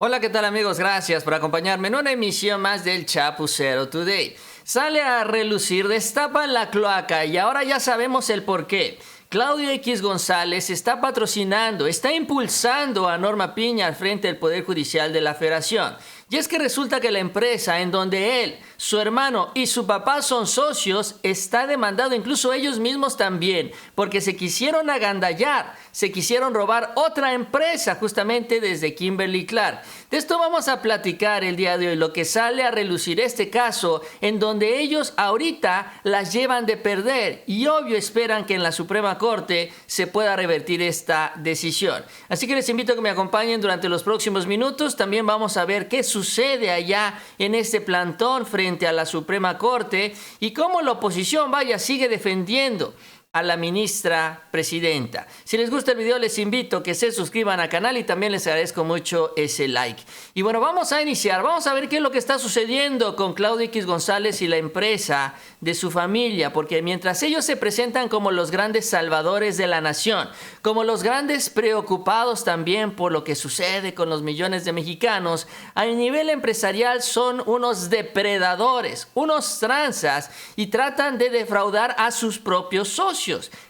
Hola, ¿qué tal amigos? Gracias por acompañarme en una emisión más del Chapucero Today. Sale a relucir, destapan la cloaca y ahora ya sabemos el porqué. Claudio X González está patrocinando, está impulsando a Norma Piña al frente del Poder Judicial de la Federación. Y es que resulta que la empresa en donde él, su hermano y su papá son socios está demandado, incluso ellos mismos también, porque se quisieron agandallar, se quisieron robar otra empresa justamente desde Kimberly-Clark. De esto vamos a platicar el día de hoy, lo que sale a relucir este caso en donde ellos ahorita las llevan de perder y obvio esperan que en la Suprema Corte se pueda revertir esta decisión. Así que les invito a que me acompañen durante los próximos minutos. También vamos a ver qué sucede allá en este plantón frente a la Suprema Corte y cómo la oposición, sigue defendiendo a la ministra presidenta. Si les gusta el video, les invito a que se suscriban al canal y también les agradezco mucho ese like. Y bueno, vamos a iniciar. Vamos a ver qué es lo que está sucediendo con Claudio X González y la empresa de su familia, porque mientras ellos se presentan como los grandes salvadores de la nación, como los grandes preocupados también por lo que sucede con los millones de mexicanos, a nivel empresarial son unos depredadores, unos tranzas y tratan de defraudar a sus propios socios,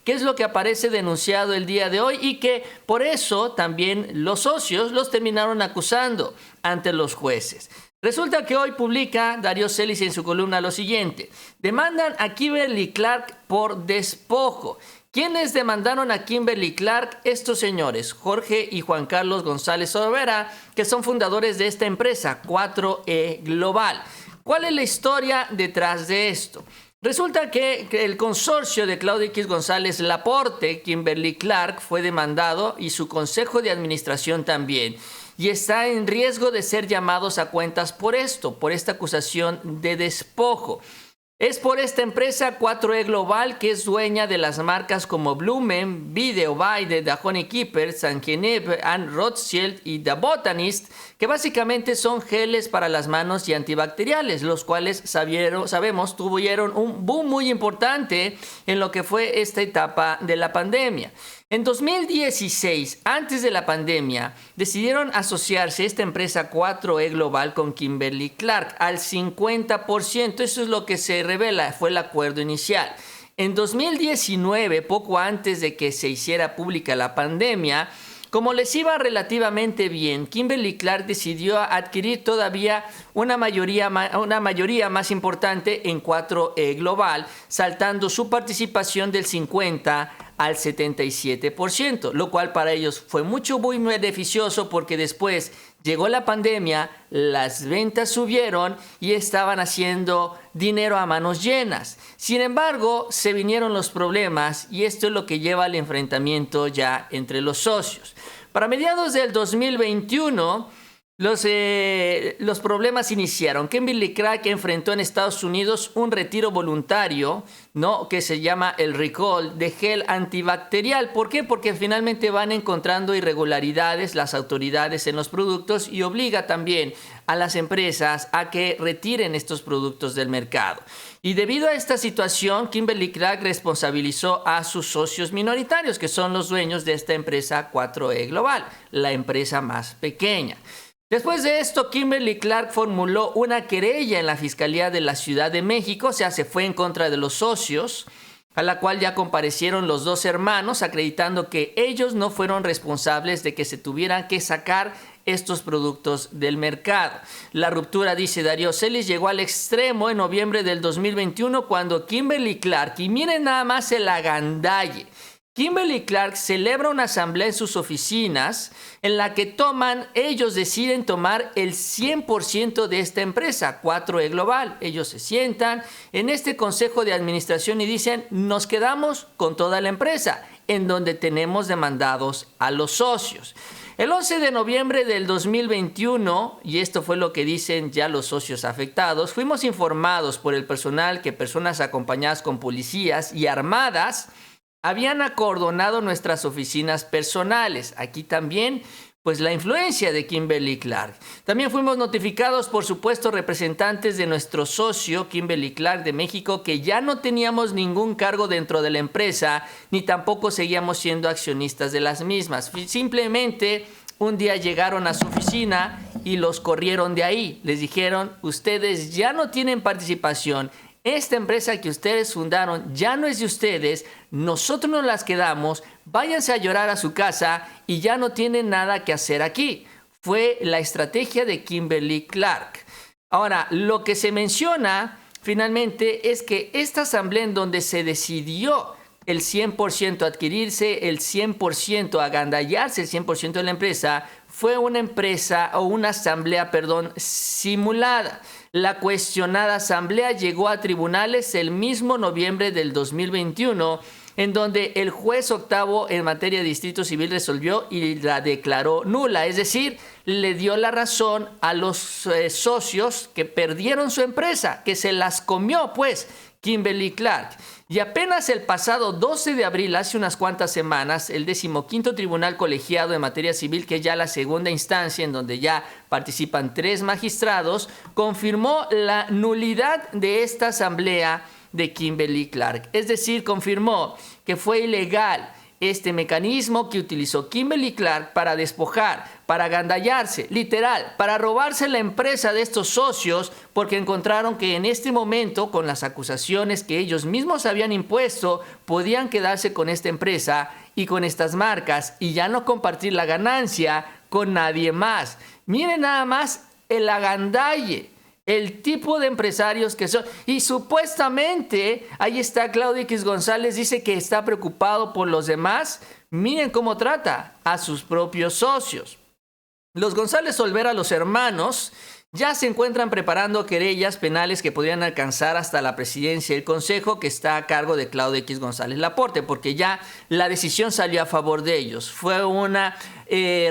que es lo que aparece denunciado el día de hoy y que por eso también los socios los terminaron acusando ante los jueces. Resulta que hoy publica Darío Celis en su columna lo siguiente: demandan a Kimberly-Clark por despojo. ¿Quiénes demandaron a Kimberly-Clark? Estos señores, Jorge y Juan Carlos González Olvera, que son fundadores de esta empresa, 4E Global. ¿Cuál es la historia detrás de esto? Resulta que el consorcio de Claudio X González Laporte, Kimberly-Clark, fue demandado y su consejo de administración también. Y está en riesgo de ser llamados a cuentas por esto, por esta acusación de despojo. Es por esta empresa 4E Global, que es dueña de las marcas como Blumen, Video by de Dajone Keeper, San Geneve, Anne Rothschild y The Botanist, que básicamente son geles para las manos y antibacteriales, los cuales sabemos tuvieron un boom muy importante en lo que fue esta etapa de la pandemia. En 2016, antes de la pandemia, decidieron asociarse esta empresa 4E Global con Kimberly-Clark al 50%. Eso es lo que se revela, fue el acuerdo inicial. En 2019, poco antes de que se hiciera pública la pandemia, como les iba relativamente bien, Kimberly-Clark decidió adquirir todavía una mayoría más importante en 4E Global, saltando su participación del 50% al 77%, lo cual para ellos fue muy beneficioso porque después llegó la pandemia, las ventas subieron y estaban haciendo dinero a manos llenas. Sin embargo, se vinieron los problemas y esto es lo que lleva al enfrentamiento ya entre los socios. Para mediados del 2021, los problemas iniciaron. Kimberly-Clark enfrentó en Estados Unidos un retiro voluntario, ¿no?, que se llama el recall de gel antibacterial. ¿Por qué? Porque finalmente van encontrando irregularidades las autoridades en los productos y obliga también a las empresas a que retiren estos productos del mercado. Y debido a esta situación, Kimberly-Clark responsabilizó a sus socios minoritarios, que son los dueños de esta empresa 4E Global, la empresa más pequeña. Después de esto, Kimberly-Clark formuló una querella en la Fiscalía de la Ciudad de México, o sea, se fue en contra de los socios, a la cual ya comparecieron los dos hermanos, acreditando que ellos no fueron responsables de que se tuvieran que sacar estos productos del mercado. La ruptura, dice Darío Celis, llegó al extremo en noviembre del 2021 cuando Kimberly-Clark, y miren nada más el agandalle, Kimberly-Clark celebra una asamblea en sus oficinas en la que ellos deciden tomar el 100% de esta empresa, 4E Global. Ellos se sientan en este consejo de administración y dicen, nos quedamos con toda la empresa, en donde tenemos demandados a los socios. El 11 de noviembre del 2021, y esto fue lo que dicen ya los socios afectados, fuimos informados por el personal que personas acompañadas con policías y armadas habían acordonado nuestras oficinas personales. Aquí también, pues la influencia de Kimberly-Clark. También fuimos notificados, por supuesto, representantes de nuestro socio Kimberly-Clark de México, que ya no teníamos ningún cargo dentro de la empresa, ni tampoco seguíamos siendo accionistas de las mismas. Simplemente un día llegaron a su oficina y los corrieron de ahí. Les dijeron, ustedes ya no tienen participación. Esta empresa que ustedes fundaron ya no es de ustedes, nosotros nos las quedamos, váyanse a llorar a su casa y ya no tienen nada que hacer aquí. Fue la estrategia de Kimberly-Clark. Ahora, lo que se menciona finalmente es que esta asamblea en donde se decidió el 100% adquirirse, el 100% agandallarse, el 100% de la empresa, fue una asamblea, simulada. La cuestionada asamblea llegó a tribunales el mismo noviembre del 2021, en donde el juez octavo en materia de distrito civil resolvió y la declaró nula. Es decir, le dio la razón a los socios que perdieron su empresa, que se las comió, pues, Kimberly-Clark. Y apenas el pasado 12 de abril, hace unas cuantas semanas, el 15º Tribunal Colegiado en Materia Civil, que es ya la segunda instancia en donde ya participan 3 magistrados, confirmó la nulidad de esta asamblea de Kimberly-Clark. Es decir, confirmó que fue ilegal este mecanismo que utilizó Kimberly-Clark para despojar, para agandallarse, literal, para robarse la empresa de estos socios, porque encontraron que en este momento, con las acusaciones que ellos mismos habían impuesto, podían quedarse con esta empresa y con estas marcas y ya no compartir la ganancia con nadie más. Miren nada más el agandalle, el tipo de empresarios que son. Y supuestamente, ahí está Claudio X González, dice que está preocupado por los demás. Miren cómo trata a sus propios socios. Los González Olvera, los hermanos, ya se encuentran preparando querellas penales que podrían alcanzar hasta la presidencia del Consejo, que está a cargo de Claudio X González Laporte, porque ya la decisión salió a favor de ellos. Fue una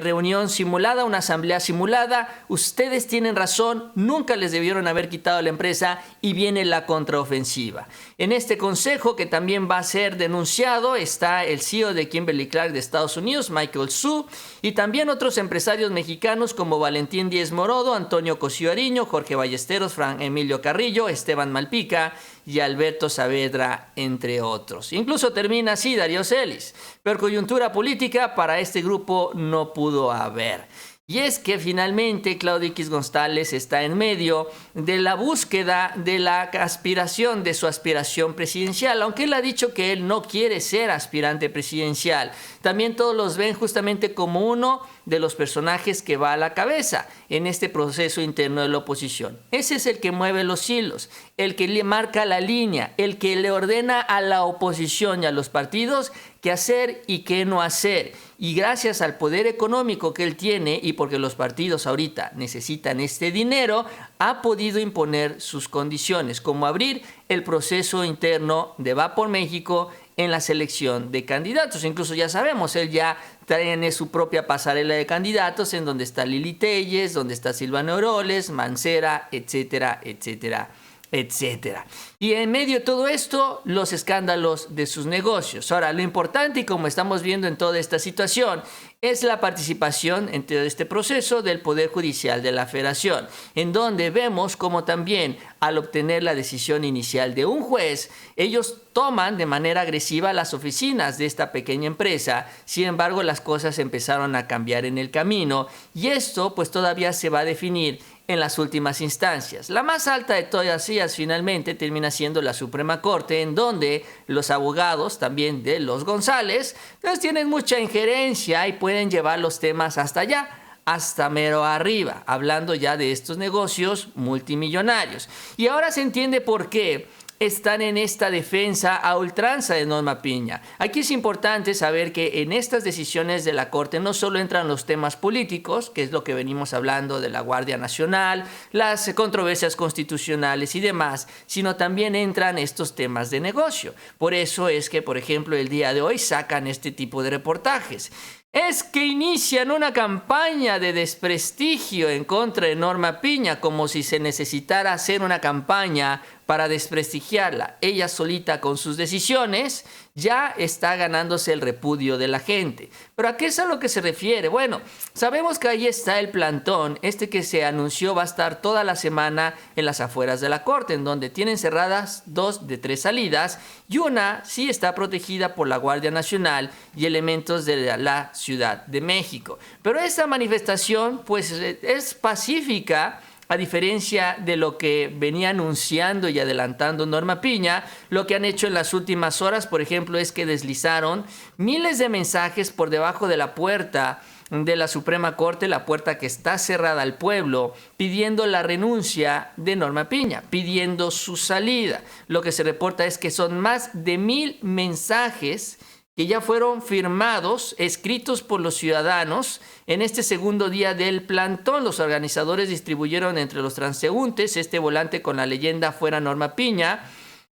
reunión simulada, una asamblea simulada. Ustedes tienen razón, nunca les debieron haber quitado la empresa y viene la contraofensiva. En este consejo, que también va a ser denunciado, está el CEO de Kimberly-Clark de Estados Unidos, Michael Su, y también otros empresarios mexicanos como Valentín Díez Morodo, Antonio Cosío Ariño, Jorge Ballesteros, Fran Emilio Carrillo, Esteban Malpica y Alberto Saavedra, entre otros. Incluso termina así Darío Celis. Pero coyuntura política para este grupo no pudo haber. Y es que finalmente Claudio X González está en medio de la búsqueda de la aspiración, de su aspiración presidencial, aunque él ha dicho que él no quiere ser aspirante presidencial. También todos los ven justamente como uno de los personajes que va a la cabeza en este proceso interno de la oposición. Ese es el que mueve los hilos, el que le marca la línea, el que le ordena a la oposición y a los partidos qué hacer y qué no hacer. Y gracias al poder económico que él tiene, y porque los partidos ahorita necesitan este dinero, ha podido imponer sus condiciones, como abrir el proceso interno de Va por México en la selección de candidatos. Incluso ya sabemos, él ya tiene su propia pasarela de candidatos en donde está Lili Telles, donde está Silvano Aureoles, Mancera, etcétera, etcétera, etcétera. Y en medio de todo esto, los escándalos de sus negocios. Ahora, lo importante, y como estamos viendo en toda esta situación, es la participación en todo este proceso del Poder Judicial de la Federación, en donde vemos como también al obtener la decisión inicial de un juez, ellos toman de manera agresiva las oficinas de esta pequeña empresa. Sin embargo, las cosas empezaron a cambiar en el camino y esto pues todavía se va a definir en las últimas instancias. La más alta de todas ellas finalmente termina siendo la Suprema Corte, en donde los abogados también de los González pues tienen mucha injerencia y pueden llevar los temas hasta allá, hasta mero arriba, hablando ya de estos negocios multimillonarios. Y ahora se entiende por qué están en esta defensa a ultranza de Norma Piña. Aquí es importante saber que en estas decisiones de la Corte no solo entran los temas políticos, que es lo que venimos hablando de la Guardia Nacional, las controversias constitucionales y demás, sino también entran estos temas de negocio. Por eso es que, por ejemplo, el día de hoy sacan este tipo de reportajes. Es que inician una campaña de desprestigio en contra de Norma Piña, como si se necesitara hacer una campaña para desprestigiarla. Ella solita con sus decisiones ya está ganándose el repudio de la gente. ¿Pero a qué es a lo que se refiere? Bueno, sabemos que ahí está el plantón, que se anunció va a estar toda la semana en las afueras de la corte, en donde tienen cerradas 2 de 3 salidas y una sí está protegida por la Guardia Nacional y elementos de la Ciudad de México. Pero esta manifestación pues es pacífica. A diferencia de lo que venía anunciando y adelantando Norma Piña, lo que han hecho en las últimas horas, por ejemplo, es que deslizaron miles de mensajes por debajo de la puerta de la Suprema Corte, la puerta que está cerrada al pueblo, pidiendo la renuncia de Norma Piña, pidiendo su salida. Lo que se reporta es que son más de 1000 mensajes que ya fueron firmados, escritos por los ciudadanos. En este segundo día del plantón, los organizadores distribuyeron entre los transeúntes este volante con la leyenda "Fuera Norma Piña",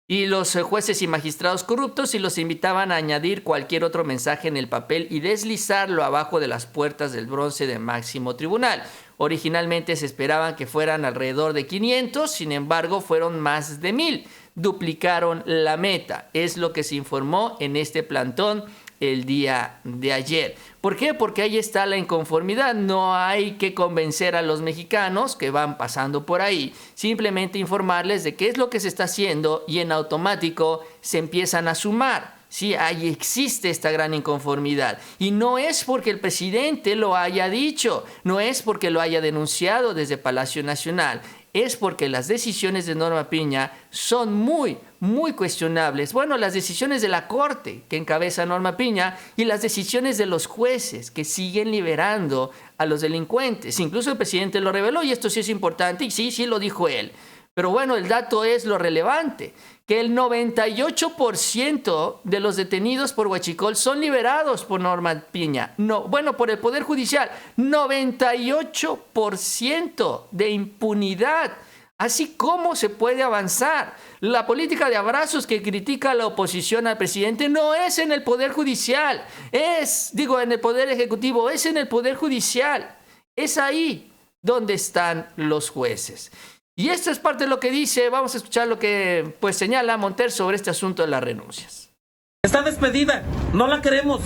y los jueces y magistrados corruptos, y los invitaban a añadir cualquier otro mensaje en el papel y deslizarlo abajo de las puertas del bronce del máximo tribunal. Originalmente se esperaban que fueran alrededor de 500, sin embargo fueron más de 1000. Duplicaron la meta, es lo que se informó en este plantón el día de ayer. ¿Por qué? Porque ahí está la inconformidad. No hay que convencer a los mexicanos que van pasando por ahí, simplemente informarles de qué es lo que se está haciendo y en automático se empiezan a sumar. Sí, ahí existe esta gran inconformidad. Y no es porque el presidente lo haya dicho, no es porque lo haya denunciado desde Palacio Nacional, es porque las decisiones de Norma Piña son muy cuestionables. Bueno, las decisiones de la Corte que encabeza Norma Piña y las decisiones de los jueces que siguen liberando a los delincuentes. Incluso el presidente lo reveló y esto sí es importante y sí lo dijo él. Pero bueno, el dato es lo relevante, que el 98% de los detenidos por huachicol son liberados por Norma Piña. Por el Poder Judicial, 98% de impunidad. Así como se puede avanzar. La política de abrazos que critica la oposición al presidente no es en el Poder Judicial, en el Poder Ejecutivo, es en el Poder Judicial. Es ahí donde están los jueces. Y esto es parte de lo que dice. Vamos a escuchar lo que señala Monter sobre este asunto de las renuncias. Está despedida, no la queremos.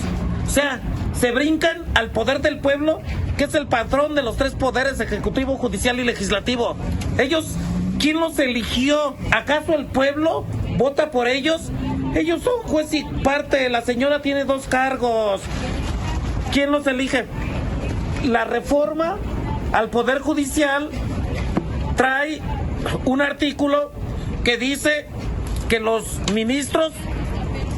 O sea, se brincan al poder del pueblo, que es el patrón de los 3 poderes, ejecutivo, judicial y legislativo. Ellos, ¿quién los eligió? ¿Acaso el pueblo vota por ellos? Ellos son juez y parte. La señora tiene 2 cargos. ¿Quién los elige? La reforma al Poder Judicial trae un artículo que dice que los ministros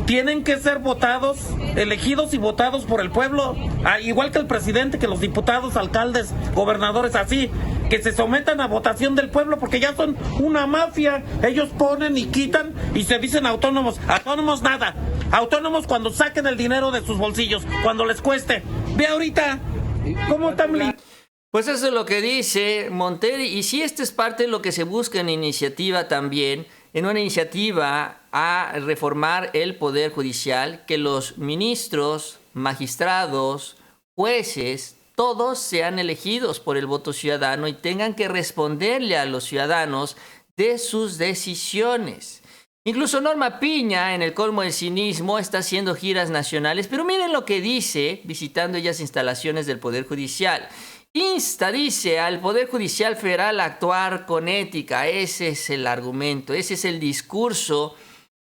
tienen que ser votados, elegidos y votados por el pueblo, igual que el presidente, que los diputados, alcaldes, gobernadores, así, que se sometan a votación del pueblo, porque ya son una mafia. Ellos ponen y quitan y se dicen autónomos. Autónomos nada. Autónomos cuando saquen el dinero de sus bolsillos, cuando les cueste. Ve ahorita cómo están. Pues eso es lo que dice Monter, y sí, esto es parte de lo que se busca en iniciativa también, en una iniciativa a reformar el Poder Judicial, que los ministros, magistrados, jueces, todos sean elegidos por el voto ciudadano y tengan que responderle a los ciudadanos de sus decisiones. Incluso Norma Piña, en el colmo del cinismo, está haciendo giras nacionales, pero miren lo que dice, visitando ellas instalaciones del Poder Judicial. Dice, al Poder Judicial Federal a actuar con ética. Ese es el argumento, ese es el discurso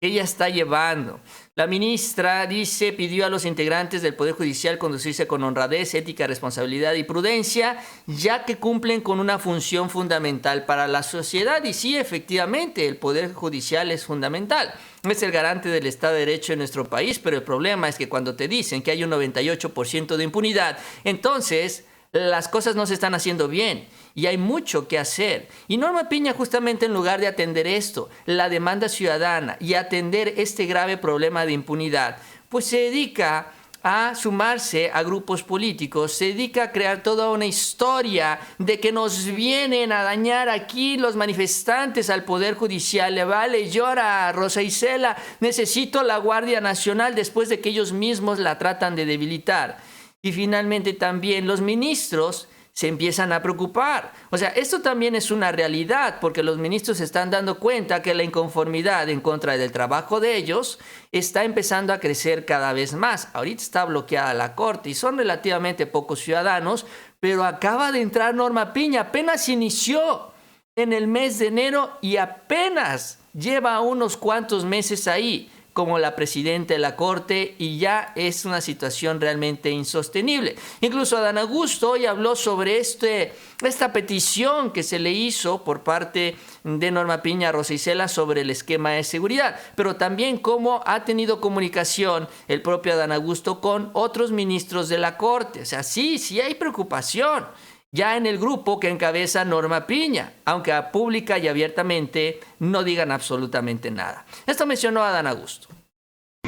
que ella está llevando. La ministra, dice, pidió a los integrantes del Poder Judicial conducirse con honradez, ética, responsabilidad y prudencia, ya que cumplen con una función fundamental para la sociedad. Y sí, efectivamente, el Poder Judicial es fundamental. Es el garante del Estado de Derecho en nuestro país, pero el problema es que cuando te dicen que hay un 98% de impunidad, entonces las cosas no se están haciendo bien y hay mucho que hacer. Y Norma Piña, justamente en lugar de atender esto, la demanda ciudadana, y atender este grave problema de impunidad, pues se dedica a sumarse a grupos políticos, se dedica a crear toda una historia de que nos vienen a dañar aquí los manifestantes al Poder Judicial. Le vale, llora Rosa Isela, necesito la Guardia Nacional, después de que ellos mismos la tratan de debilitar. Y finalmente también los ministros se empiezan a preocupar. O sea, esto también es una realidad porque los ministros se están dando cuenta que la inconformidad en contra del trabajo de ellos está empezando a crecer cada vez más. Ahorita está bloqueada la Corte y son relativamente pocos ciudadanos, pero acaba de entrar Norma Piña, apenas inició en el mes de enero y apenas lleva unos cuantos meses ahí como la presidenta de la Corte y ya es una situación realmente insostenible. Incluso Adán Augusto hoy habló sobre esta petición que se le hizo por parte de Norma Piña a Rosa Isela sobre el esquema de seguridad, pero también cómo ha tenido comunicación el propio Adán Augusto con otros ministros de la Corte. O sea, sí hay preocupación ya en el grupo que encabeza Norma Piña, aunque pública y abiertamente no digan absolutamente nada. Esto mencionó Adán Augusto.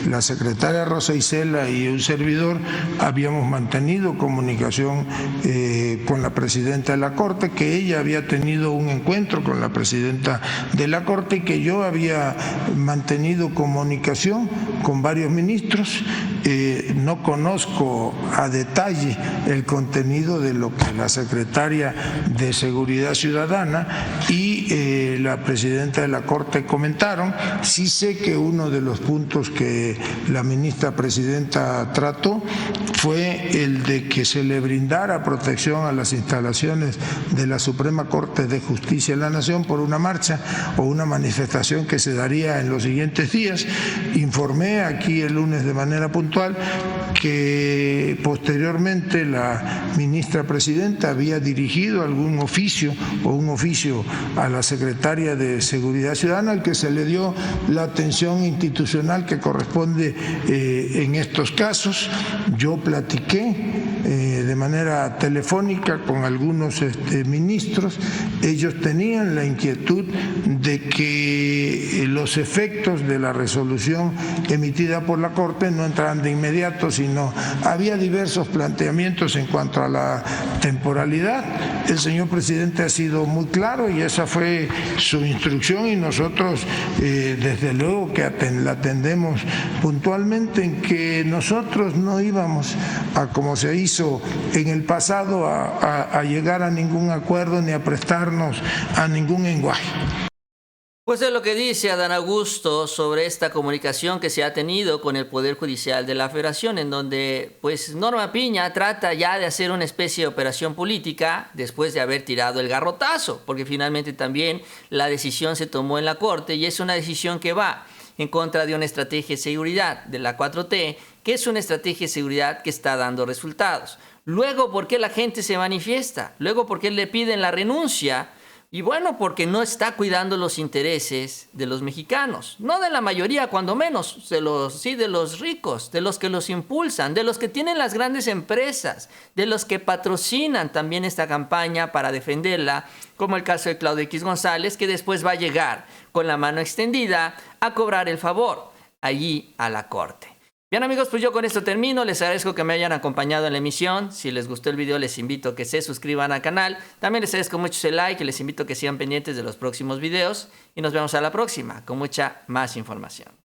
La secretaria Rosa Isela y un servidor habíamos mantenido comunicación con la presidenta de la Corte, que ella había tenido un encuentro con la presidenta de la Corte y que yo había mantenido comunicación con varios ministros. No conozco a detalle el contenido de lo que la secretaria de Seguridad Ciudadana y la presidenta de la Corte comentaron. Sí sé que uno de los puntos que la ministra presidenta trató fue el de que se le brindara protección a las instalaciones de la Suprema Corte de Justicia de la Nación por una marcha o una manifestación que se daría en los siguientes días. Informé aquí el lunes de manera puntual que posteriormente la ministra presidenta había dirigido algún oficio o un oficio a la secretaria de Seguridad Ciudadana, al que se le dio la atención institucional que corresponde en estos casos. Yo platiqué de manera telefónica con algunos ministros. Ellos tenían la inquietud de que los efectos de la resolución emitida por la Corte no entraran de inmediato, sino había diversos planteamientos en cuanto a la temporalidad. El señor presidente ha sido muy claro y esa fue su instrucción, y nosotros desde luego que la atendemos puntualmente, en que nosotros no íbamos a, como se hizo en el pasado, a llegar a ningún acuerdo ni a prestarnos a ningún lenguaje. Pues es lo que dice Adán Augusto sobre esta comunicación que se ha tenido con el Poder Judicial de la Federación, en donde pues Norma Piña trata ya de hacer una especie de operación política después de haber tirado el garrotazo, porque finalmente también la decisión se tomó en la Corte y es una decisión que va en contra de una estrategia de seguridad de la 4T, que es una estrategia de seguridad que está dando resultados. Luego, ¿por qué la gente se manifiesta? Luego, ¿por qué le piden la renuncia? Y bueno, porque no está cuidando los intereses de los mexicanos, no de la mayoría, cuando menos, de los ricos, de los que los impulsan, de los que tienen las grandes empresas, de los que patrocinan también esta campaña para defenderla, como el caso de Claudio X González, que después va a llegar con la mano extendida a cobrar el favor allí a la Corte. Bien amigos, pues yo con esto termino. Les agradezco que me hayan acompañado en la emisión. Si les gustó el video, les invito a que se suscriban al canal. También les agradezco mucho el like y les invito a que sigan pendientes de los próximos videos. Y nos vemos a la próxima con mucha más información.